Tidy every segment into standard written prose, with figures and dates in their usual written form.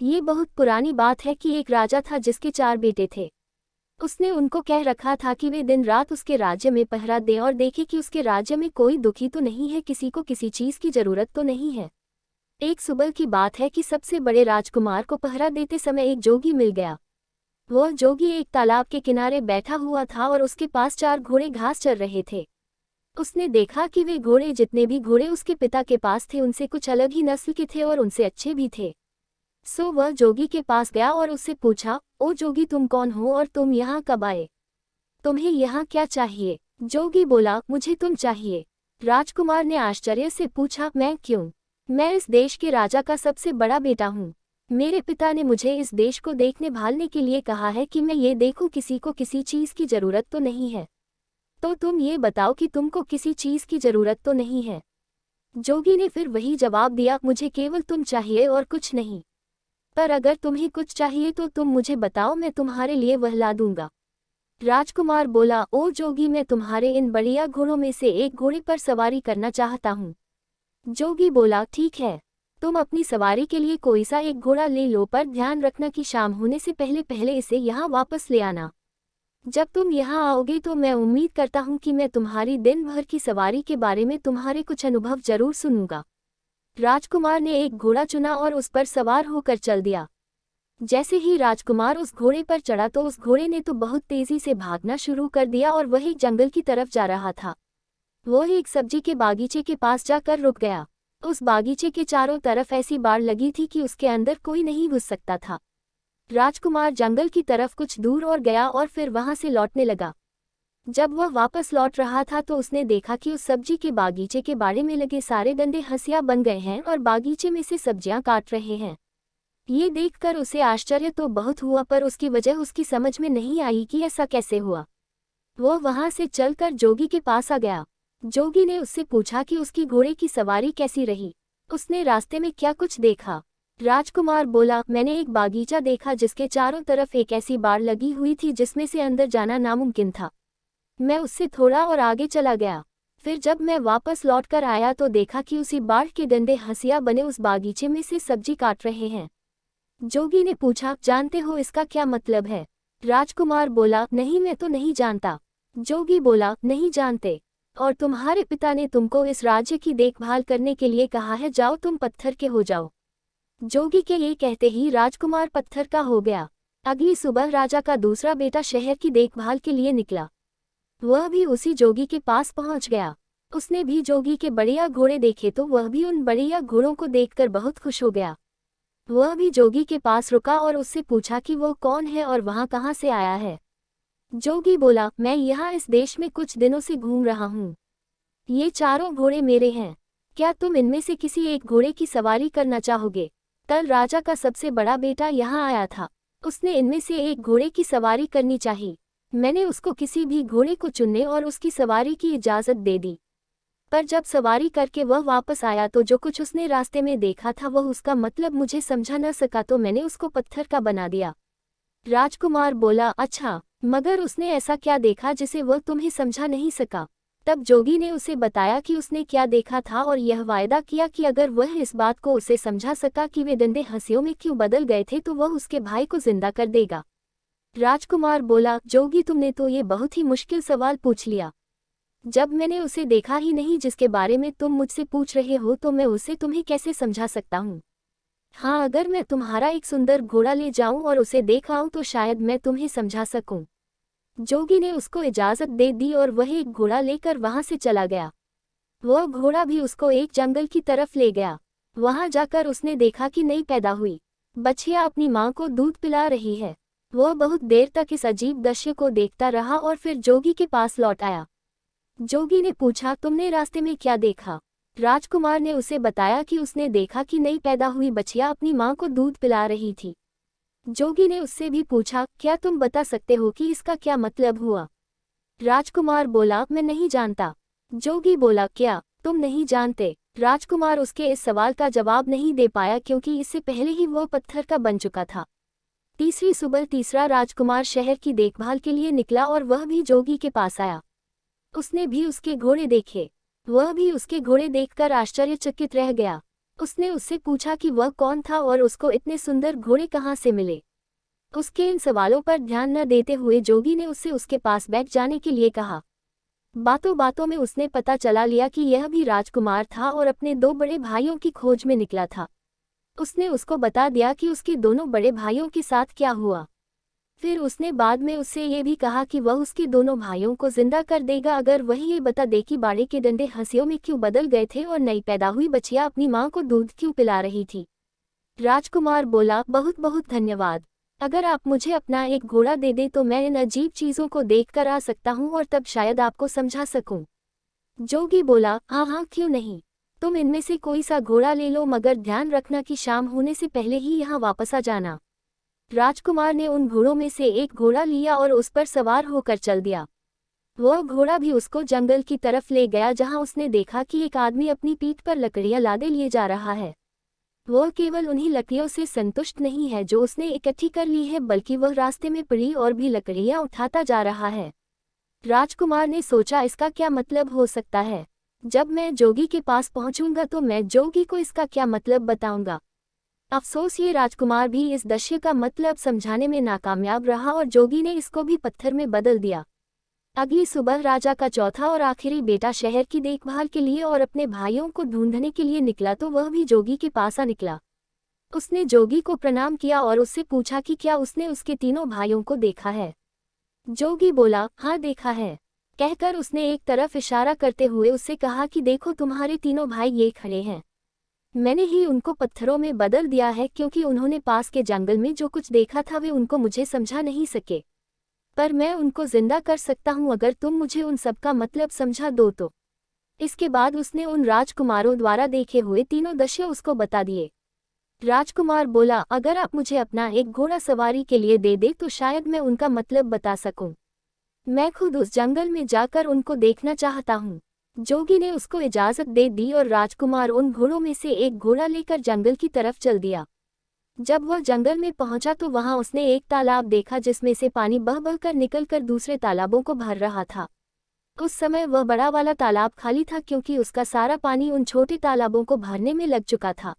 ये बहुत पुरानी बात है कि एक राजा था जिसके 4 बेटे थे। उसने उनको कह रखा था कि वे दिन रात उसके राज्य में पहरा दें और देखें कि उसके राज्य में कोई दुखी तो नहीं है, किसी को किसी चीज की जरूरत तो नहीं है। एक सुबह की बात है कि सबसे बड़े राजकुमार को पहरा देते समय एक जोगी मिल गया। वह जोगी एक तालाब के किनारे बैठा हुआ था और उसके पास 4 घोड़े घास चर रहे थे। उसने देखा कि वे घोड़े, जितने भी घोड़े उसके पिता के पास थे, उनसे कुछ अलग ही नस्ल के थे और उनसे अच्छे भी थे। सो वह जोगी के पास गया और उससे पूछा, ओ जोगी, तुम कौन हो और तुम यहाँ कब आए? तुम्हें यहाँ क्या चाहिए? जोगी बोला, मुझे तुम चाहिए। राजकुमार ने आश्चर्य से पूछा, मैं क्यों? मैं इस देश के राजा का सबसे बड़ा बेटा हूँ। मेरे पिता ने मुझे इस देश को देखने भालने के लिए कहा है कि मैं ये देखूं किसी को किसी चीज की जरूरत तो नहीं है। तो तुम ये बताओ कि तुमको किसी चीज की जरूरत तो नहीं है। जोगी ने फिर वही जवाब दिया, मुझे केवल तुम चाहिए और कुछ नहीं। पर अगर तुम्हें कुछ चाहिए तो तुम मुझे बताओ, मैं तुम्हारे लिए वह ला दूंगा। राजकुमार बोला, ओ जोगी, मैं तुम्हारे इन बढ़िया घोड़ों में से एक घोड़े पर सवारी करना चाहता हूँ। जोगी बोला, ठीक है, तुम अपनी सवारी के लिए कोई सा एक घोड़ा ले लो, पर ध्यान रखना कि शाम होने से पहले पहले इसे यहाँ वापस ले आना। जब तुम यहाँ आओगे तो मैं उम्मीद करता हूँ कि मैं तुम्हारी दिन भर की सवारी के बारे में तुम्हारे कुछ अनुभव जरूर सुनूंगा। राजकुमार ने एक घोड़ा चुना और उस पर सवार होकर चल दिया। जैसे ही राजकुमार उस घोड़े पर चढ़ा तो उस घोड़े ने तो बहुत तेजी से भागना शुरू कर दिया और वह एक जंगल की तरफ जा रहा था। वह एक सब्जी के बागीचे के पास जाकर रुक गया। उस बागीचे के चारों तरफ ऐसी बाड़ लगी थी कि उसके अंदर कोई नहीं घुस सकता था। राजकुमार जंगल की तरफ कुछ दूर और गया और फिर वहां से लौटने लगा। जब वह वापस लौट रहा था तो उसने देखा कि उस सब्जी के बागीचे के बाड़े में लगे सारे डंडे हंसिया बन गए हैं और बागीचे में से सब्जियां काट रहे हैं। ये देखकर उसे आश्चर्य तो बहुत हुआ, पर उसकी वजह उसकी समझ में नहीं आई कि ऐसा कैसे हुआ। वह वहां से चलकर जोगी के पास आ गया। जोगी ने उससे पूछा कि उसकी घोड़े की सवारी कैसी रही, उसने रास्ते में क्या कुछ देखा। राजकुमार बोला, मैंने एक बागीचा देखा जिसके चारों तरफ एक ऐसी बाड़ लगी हुई थी जिसमें से अंदर जाना नामुमकिन था। मैं उससे थोड़ा और आगे चला गया। फिर जब मैं वापस लौटकर आया तो देखा कि उसी बाढ़ के डंडे हंसिया बने उस बागीचे में से सब्जी काट रहे हैं। जोगी ने पूछा, जानते हो इसका क्या मतलब है? राजकुमार बोला, नहीं, मैं तो नहीं जानता। जोगी बोला, नहीं जानते? और तुम्हारे पिता ने तुमको इस राज्य की देखभाल करने के लिए कहा है, जाओ तुम पत्थर के हो जाओ। जोगी के ये कहते ही राजकुमार पत्थर का हो गया। अगली सुबह राजा का दूसरा बेटा शहर की देखभाल के लिए निकला। वह भी उसी जोगी के पास पहुंच गया। उसने भी जोगी के बढ़िया घोड़े देखे तो वह भी उन बढ़िया घोड़ों को देखकर बहुत खुश हो गया। वह भी जोगी के पास रुका और उससे पूछा कि वो कौन है और वहां कहाँ से आया है। जोगी बोला, मैं यहाँ इस देश में कुछ दिनों से घूम रहा हूँ। ये चारों घोड़े मेरे हैं। क्या तुम इनमें से किसी एक घोड़े की सवारी करना चाहोगे? कल राजा का सबसे बड़ा बेटा यहाँ आया था। उसने इनमें से एक घोड़े की सवारी करनी चाहिए। मैंने उसको किसी भी घोड़े को चुनने और उसकी सवारी की इजाज़त दे दी। पर जब सवारी करके वह वापस आया तो जो कुछ उसने रास्ते में देखा था वह उसका मतलब मुझे समझा न सका, तो मैंने उसको पत्थर का बना दिया। राजकुमार बोला, अच्छा, मगर उसने ऐसा क्या देखा जिसे वह तुम्हें समझा नहीं सका? तब जोगी ने उसे बताया कि उसने क्या देखा था और यह वायदा किया कि अगर वह इस बात को उसे समझा सका कि वे डंडे हंसियों में क्यों बदल गए थे तो वह उसके भाई को जिंदा कर देगा। राजकुमार बोला, जोगी, तुमने तो ये बहुत ही मुश्किल सवाल पूछ लिया। जब मैंने उसे देखा ही नहीं जिसके बारे में तुम मुझसे पूछ रहे हो तो मैं उसे तुम्हें कैसे समझा सकता हूँ? हाँ, अगर मैं तुम्हारा एक सुंदर घोड़ा ले जाऊं और उसे देखाऊं तो शायद मैं तुम्हें समझा सकूं। जोगी ने उसको इजाजत दे दी और वह एक घोड़ा लेकर वहां से चला गया। वह घोड़ा भी उसको एक जंगल की तरफ ले गया। वहां जाकर उसने देखा कि नई पैदा हुई बछिया अपनी मां को दूध पिला रही है। वह बहुत देर तक इस अजीब दृश्य को देखता रहा और फिर जोगी के पास लौट आया। जोगी ने पूछा, तुमने रास्ते में क्या देखा? राजकुमार ने उसे बताया कि उसने देखा कि नई पैदा हुई बछिया अपनी मां को दूध पिला रही थी। जोगी ने उससे भी पूछा, क्या तुम बता सकते हो कि इसका क्या मतलब हुआ? राजकुमार बोला, मैं नहीं जानता। जोगी बोला, क्या तुम नहीं जानते? राजकुमार उसके इस सवाल का जवाब नहीं दे पाया क्योंकि इससे पहले ही वह पत्थर का बन चुका था। तीसरी सुबह तीसरा राजकुमार शहर की देखभाल के लिए निकला और वह भी जोगी के पास आया। उसने भी उसके घोड़े देखे। वह भी उसके घोड़े देखकर आश्चर्यचकित रह गया। उसने उससे पूछा कि वह कौन था और उसको इतने सुंदर घोड़े कहाँ से मिले। उसके इन सवालों पर ध्यान न देते हुए जोगी ने उससे उसके पास बैठ जाने के लिए कहा। बातों बातों में उसने पता चला लिया कि यह भी राजकुमार था और अपने 2 बड़े भाइयों की खोज में निकला था। उसने उसको बता दिया कि उसके दोनों बड़े भाइयों के साथ क्या हुआ। फिर उसने बाद में उससे ये भी कहा कि वह उसके दोनों भाइयों को जिंदा कर देगा अगर वही ये बता दे कि बाड़े के डंडे हंसियों में क्यों बदल गए थे और नई पैदा हुई बच्चियां अपनी मां को दूध क्यों पिला रही थी। राजकुमार बोला, बहुत बहुत धन्यवाद। अगर आप मुझे अपना एक घोड़ा दे दे तो मैं इन अजीब चीज़ों को देख कर आ सकता हूँ और तब शायद आपको समझा सकूं। जोगी बोला, हाँ हाँ क्यों नहीं, तुम इनमें से कोई सा घोड़ा ले लो मगर ध्यान रखना कि शाम होने से पहले ही यहाँ वापस आ जाना। राजकुमार ने उन घोड़ों में से एक घोड़ा लिया और उस पर सवार होकर चल दिया। वह घोड़ा भी उसको जंगल की तरफ ले गया जहाँ उसने देखा कि एक आदमी अपनी पीठ पर लकड़ियाँ लादे लिए जा रहा है। वह केवल उन्हीं लकड़ियों से संतुष्ट नहीं है जो उसने इकट्ठी कर ली है बल्कि वह रास्ते में पड़ी और भी लकड़ियां उठाता जा रहा है। राजकुमार ने सोचा, इसका क्या मतलब हो सकता है। जब मैं जोगी के पास पहुंचूंगा तो मैं जोगी को इसका क्या मतलब बताऊंगा। अफसोस ये राजकुमार भी इस दृश्य का मतलब समझाने में नाकामयाब रहा और जोगी ने इसको भी पत्थर में बदल दिया। अगली सुबह राजा का चौथा और आखिरी बेटा शहर की देखभाल के लिए और अपने भाइयों को ढूंढने के लिए निकला तो वह भी जोगी के पास आ निकला। उसने जोगी को प्रणाम किया और उससे पूछा कि क्या उसने उसके तीनों भाइयों को देखा है। जोगी बोला, हाँ देखा है। कहकर उसने एक तरफ इशारा करते हुए उससे कहा कि देखो तुम्हारे तीनों भाई ये खड़े हैं। मैंने ही उनको पत्थरों में बदल दिया है क्योंकि उन्होंने पास के जंगल में जो कुछ देखा था वे उनको मुझे समझा नहीं सके, पर मैं उनको जिंदा कर सकता हूं अगर तुम मुझे उन सब का मतलब समझा दो तो। इसके बाद उसने उन राजकुमारों द्वारा देखे हुए तीनों दृश्य उसको बता दिए। राजकुमार बोला, अगर आप मुझे अपना एक घोड़ा सवारी के लिए दे दे तो शायद मैं उनका मतलब बता सकूं। मैं खुद उस जंगल में जाकर उनको देखना चाहता हूँ। जोगी ने उसको इजाजत दे दी और राजकुमार उन घोड़ों में से एक घोड़ा लेकर जंगल की तरफ चल दिया। जब वह जंगल में पहुंचा तो वहां उसने एक तालाब देखा जिसमें से पानी बह बह कर निकलकर दूसरे तालाबों को भर रहा था। उस समय वह बड़ा वाला तालाब खाली था क्योंकि उसका सारा पानी उन छोटे तालाबों को भरने में लग चुका था।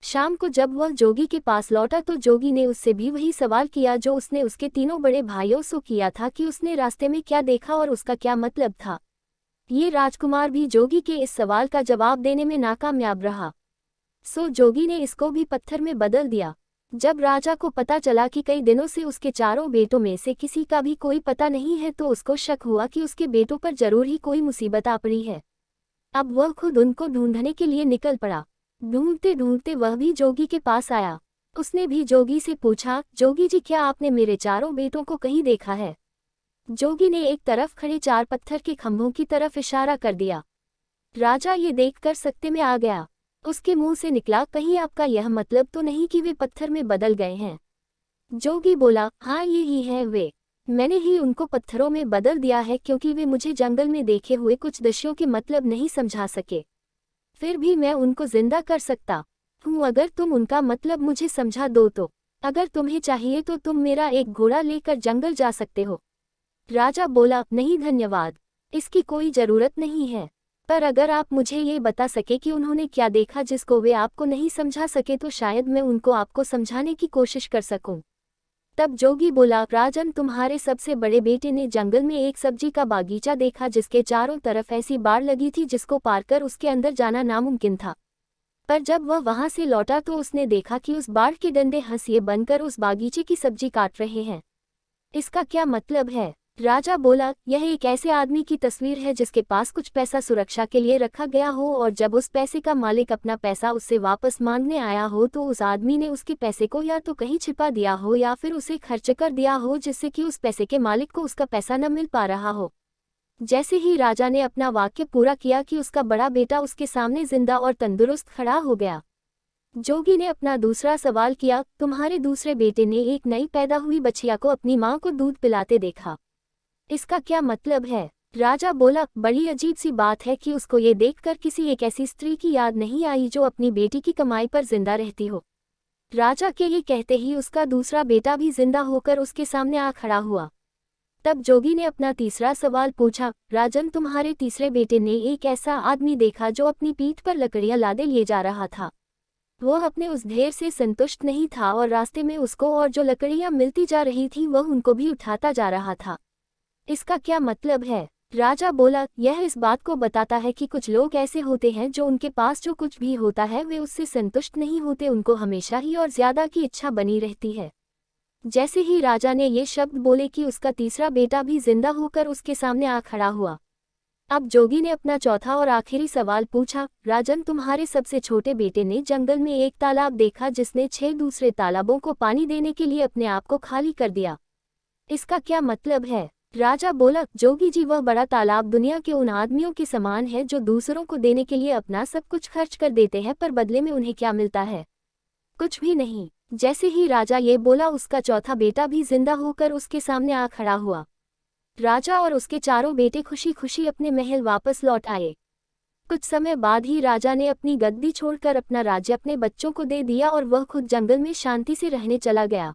शाम को जब वह जोगी के पास लौटा तो जोगी ने उससे भी वही सवाल किया जो उसने उसके तीनों बड़े भाइयों से किया था कि उसने रास्ते में क्या देखा और उसका क्या मतलब था। ये राजकुमार भी जोगी के इस सवाल का जवाब देने में नाकामयाब रहा। सो जोगी ने इसको भी पत्थर में बदल दिया। जब राजा को पता चला कि कई दिनों से उसके चारों बेटों में से किसी का भी कोई पता नहीं है तो उसको शक हुआ कि उसके बेटों पर जरूर ही कोई मुसीबत आ पड़ी है। अब वह खुद उनको ढूंढने के लिए निकल पड़ा। ढूंढते ढूंढते वह भी जोगी के पास आया। उसने भी जोगी से पूछा, जोगी जी क्या आपने मेरे चारों बेटों को कहीं देखा है। जोगी ने एक तरफ खड़े 4 पत्थर के खंभों की तरफ इशारा कर दिया। राजा ये देखकर सकते में आ गया। उसके मुंह से निकला, कहीं आपका यह मतलब तो नहीं कि वे पत्थर में बदल गए हैं। जोगी बोला, हाँ ये ही है वे। मैंने ही उनको पत्थरों में बदल दिया है क्योंकि वे मुझे जंगल में देखे हुए कुछ दृश्यों के मतलब नहीं समझा सके। फिर भी मैं उनको जिंदा कर सकता हूँ अगर तुम उनका मतलब मुझे समझा दो तो। अगर तुम्हें चाहिए तो तुम मेरा एक घोड़ा लेकर जंगल जा सकते हो। राजा बोला, नहीं धन्यवाद, इसकी कोई जरूरत नहीं है। पर अगर आप मुझे ये बता सके कि उन्होंने क्या देखा जिसको वे आपको नहीं समझा सके तो शायद मैं उनको आपको समझाने की कोशिश कर सकूं। तब जोगी बोला, राजन तुम्हारे सबसे बड़े बेटे ने जंगल में एक सब्जी का बागीचा देखा जिसके चारों तरफ ऐसी बाड़ लगी थी जिसको पार कर उसके अंदर जाना नामुमकिन था। पर जब वह वहां से लौटा तो उसने देखा कि उस बाड़ के डंडे हंसिए बनकर उस बागीचे की सब्जी काट रहे हैं। इसका क्या मतलब है। राजा बोला, यह एक ऐसे आदमी की तस्वीर है जिसके पास कुछ पैसा सुरक्षा के लिए रखा गया हो और जब उस पैसे का मालिक अपना पैसा उससे वापस मांगने आया हो तो उस आदमी ने उसके पैसे को या तो कहीं छिपा दिया हो या फिर उसे खर्च कर दिया हो जिससे कि उस पैसे के मालिक को उसका पैसा न मिल पा रहा हो। जैसे ही राजा ने अपना वाक्य पूरा किया कि उसका बड़ा बेटा उसके सामने जिंदा और तंदुरुस्त खड़ा हो गया। जोगी ने अपना दूसरा सवाल किया, तुम्हारे दूसरे बेटे ने एक नई पैदा हुई बच्चिया को अपनी माँ को दूध पिलाते देखा, इसका क्या मतलब है। राजा बोला, बड़ी अजीब सी बात है कि उसको ये देखकर किसी एक ऐसी स्त्री की याद नहीं आई जो अपनी बेटी की कमाई पर जिंदा रहती हो। राजा के ये कहते ही उसका दूसरा बेटा भी जिंदा होकर उसके सामने आ खड़ा हुआ। तब जोगी ने अपना तीसरा सवाल पूछा, राजन तुम्हारे तीसरे बेटे ने एक ऐसा आदमी देखा जो अपनी पीठ पर लकड़ियां लादे लिए जा रहा था, वह अपने उस ढेर से संतुष्ट नहीं था और रास्ते में उसको और जो लकड़ियां मिलती जा रही थी वह उनको भी उठाता जा रहा था। इसका क्या मतलब है? राजा बोला, यह इस बात को बताता है कि कुछ लोग ऐसे होते हैं जो उनके पास जो कुछ भी होता है वे उससे संतुष्ट नहीं होते, उनको हमेशा ही और ज्यादा की इच्छा बनी रहती है। जैसे ही राजा ने ये शब्द बोले कि उसका तीसरा बेटा भी जिंदा होकर उसके सामने आ खड़ा हुआ। अब जोगी ने अपना चौथा और आखिरी सवाल पूछा, राजन, तुम्हारे सबसे छोटे बेटे ने जंगल में एक तालाब देखा जिसने 6 दूसरे तालाबों को पानी देने के लिए अपने आप को खाली कर दिया। इसका क्या मतलब है? राजा बोला, जोगी जी, वह बड़ा तालाब दुनिया के उन आदमियों के समान है जो दूसरों को देने के लिए अपना सब कुछ खर्च कर देते हैं, पर बदले में उन्हें क्या मिलता है? कुछ भी नहीं। जैसे ही राजा ये बोला उसका चौथा बेटा भी जिंदा होकर उसके सामने आ खड़ा हुआ। राजा और उसके चारों बेटे खुशी खुशी अपने महल वापस लौट आए। कुछ समय बाद ही राजा ने अपनी गद्दी छोड़कर अपना राज्य अपने बच्चों को दे दिया और वह खुद जंगल में शांति से रहने चला गया।